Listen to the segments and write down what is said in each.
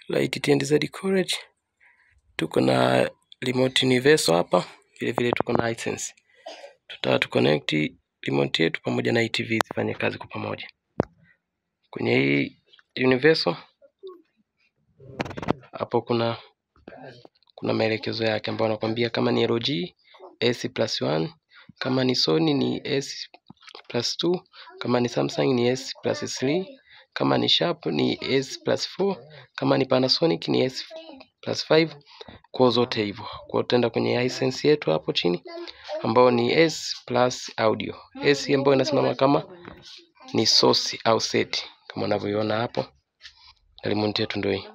Light and dlight. Tuko na remote universal hapa, vile vile tuko na license. Tutatu connect remote yetu pamoja na TV zifanye kazi kwa pamoja. Kwenye hii universal hapo kuna maelekezo yake ambayo anakuambia kama ni LG S+1, kama ni Sony ni S+2, kama ni Samsung ni S+3, kama ni Sharp ni S+4, kama ni Panasonic ni S+5, kwa zote hivyo. Kwa tutaenda kwenye license yetu hapo chini ambao ni S plus audio. S ambayo inasimama kama ni source au set kama unavyoiona hapo. Na remote yetu ndio hii.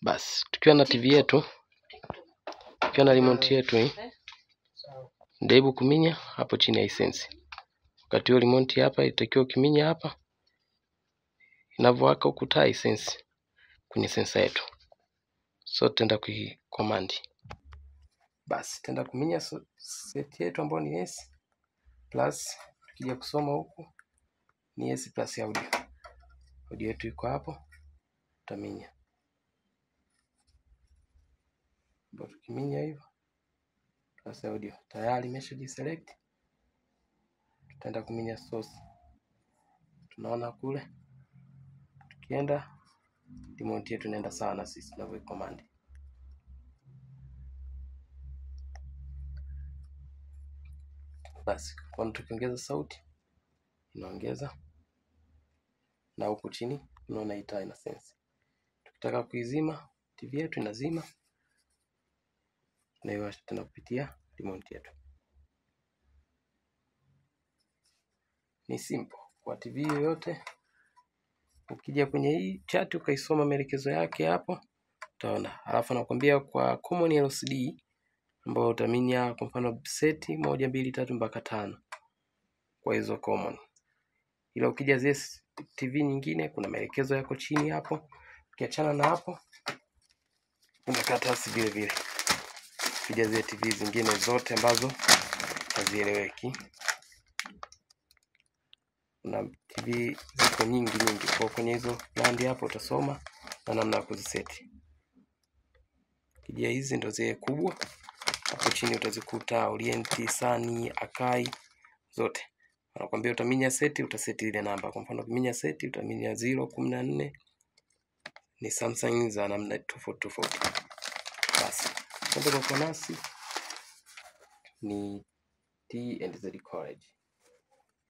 Basi tukiwa na TV yetu, tukiwa na remote yetu hii, ndio kuminya hapo chini ya license. Wakati huo remote hapa itakiwa kiminya hapa inavyowaka ukuta license kwenye sensor yetu. So tutaenda command. Basi tutaenda kuminya set yetu ambayo ni S plus, tukija kusoma huku ni S plus audio. Audio yetu iko hapo, tutaminya. Bado tukiminya hivyo plus audio tayari imesha select. Tutaenda kuminya source. Tunaona kule. Tukienda remote yetu inaenda sawa na sisi tunavyo command. Basi kwa tukiongeza sauti inaongeza, na huku chini unaona ita ina sense. Tukitaka kuizima TV yetu inazima, na iwasha tena kupitia remote yetu. Ni simple kwa TV yoyote. Ukija kwenye hii chat ukaisoma maelekezo yake hapo utaona. Alafu nakwambia kwa common LCD ambao utaminya kwa mfano seti 1 2 3 mpaka 5 kwa hizo common. Ila ukija zile TV nyingine kuna maelekezo yako chini hapo. Ukiachana na hapo unakata vile vile. Ukija zile TV zingine zote ambazo hazieleweki, na TV ziko nyingi kwa kwenye hizo brand hapo utasoma na namna ya kuziseti. Kija hizi ndo zile kubwa. Hapo chini utazikuta Orient, Sunny, Akai zote. Wanakuambia utaminya seti, utaseti ile namba. Kwa mfano ukiminya seti utaminya 014. Ni Samsung za namna tofauti. Basi ndio kwa nasi ni dlight.